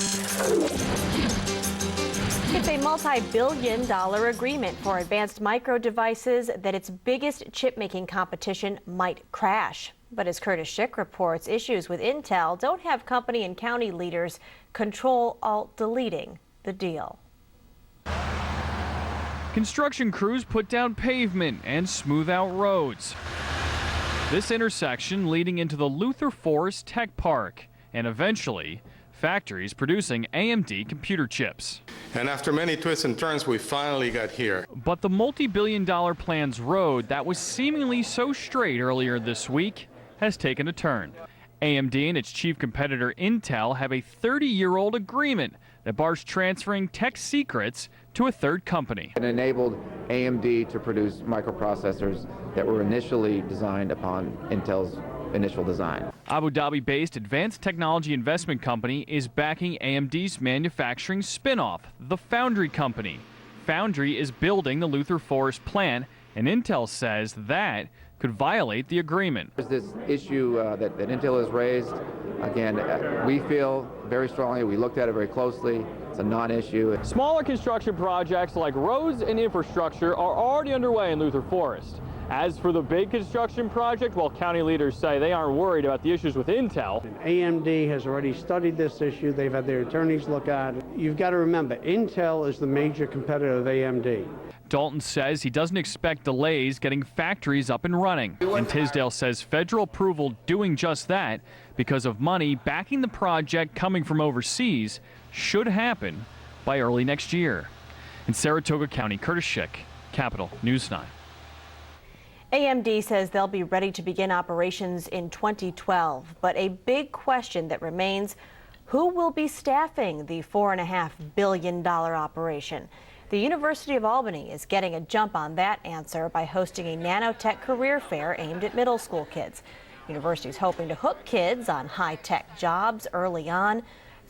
It's a multi-billion-dollar agreement for advanced micro devices that its biggest chip-making competition might crash. But as Curtis Schick reports, issues with Intel don't have company and county leaders Control-Alt-Deleting the deal. Construction crews put down pavement and smooth out roads. This intersection leading into the Luther Forest Tech Park, and eventually factories producing AMD computer chips. And after many twists and turns, we finally got here. But the multi-billion-dollar plan's road that was seemingly so straight earlier this week has taken a turn. AMD and its chief competitor Intel have a 30-year-old agreement that bars transferring tech secrets to a third company. It enabled AMD to produce microprocessors that were initially designed upon Intel's initial design. Abu Dhabi-based Advanced Technology Investment Company is backing AMD's manufacturing spin-off, the Foundry Company. Foundry is building the Luther Forest plant, and Intel says that could violate the agreement. There's this issue that Intel has raised. Again, we feel very strongly, we looked at it very closely, it's a non-issue. Smaller construction projects like roads and infrastructure are already underway in Luther Forest. As for the big construction project, well, county leaders say they aren't worried about the issues with Intel. AMD has already studied this issue. They've had their attorneys look at it. You've got to remember, Intel is the major competitor of AMD. Dalton says he doesn't expect delays getting factories up and running. And Tisdale says federal approval doing just that because of money backing the project coming from overseas should happen by early next year. In Saratoga County, Curtis Schick, Capital News 9. AMD says they'll be ready to begin operations in 2012, but a big question that remains, who will be staffing the $4.5 billion operation? The University of Albany is getting a jump on that answer by hosting a nanotech career fair aimed at middle school kids. The university is hoping to hook kids on high-tech jobs early on.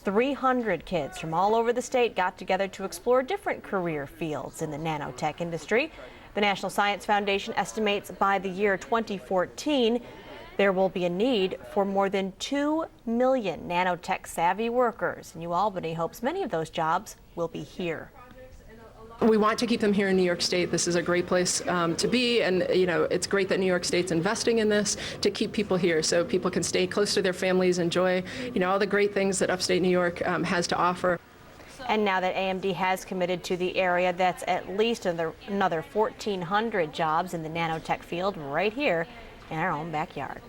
300 kids from all over the state got together to explore different career fields in the nanotech industry. The National Science Foundation estimates by the year 2014, there will be a need for more than 2 million nanotech-savvy workers. New Albany hopes many of those jobs will be here. We want to keep them here in New York State. This is a great place to be, and it's great that New York State's investing in this to keep people here so people can stay close to their families, enjoy all the great things that upstate New York has to offer. And now that AMD has committed to the area, that's at least another 1,400 jobs in the nanotech field right here in our own backyard.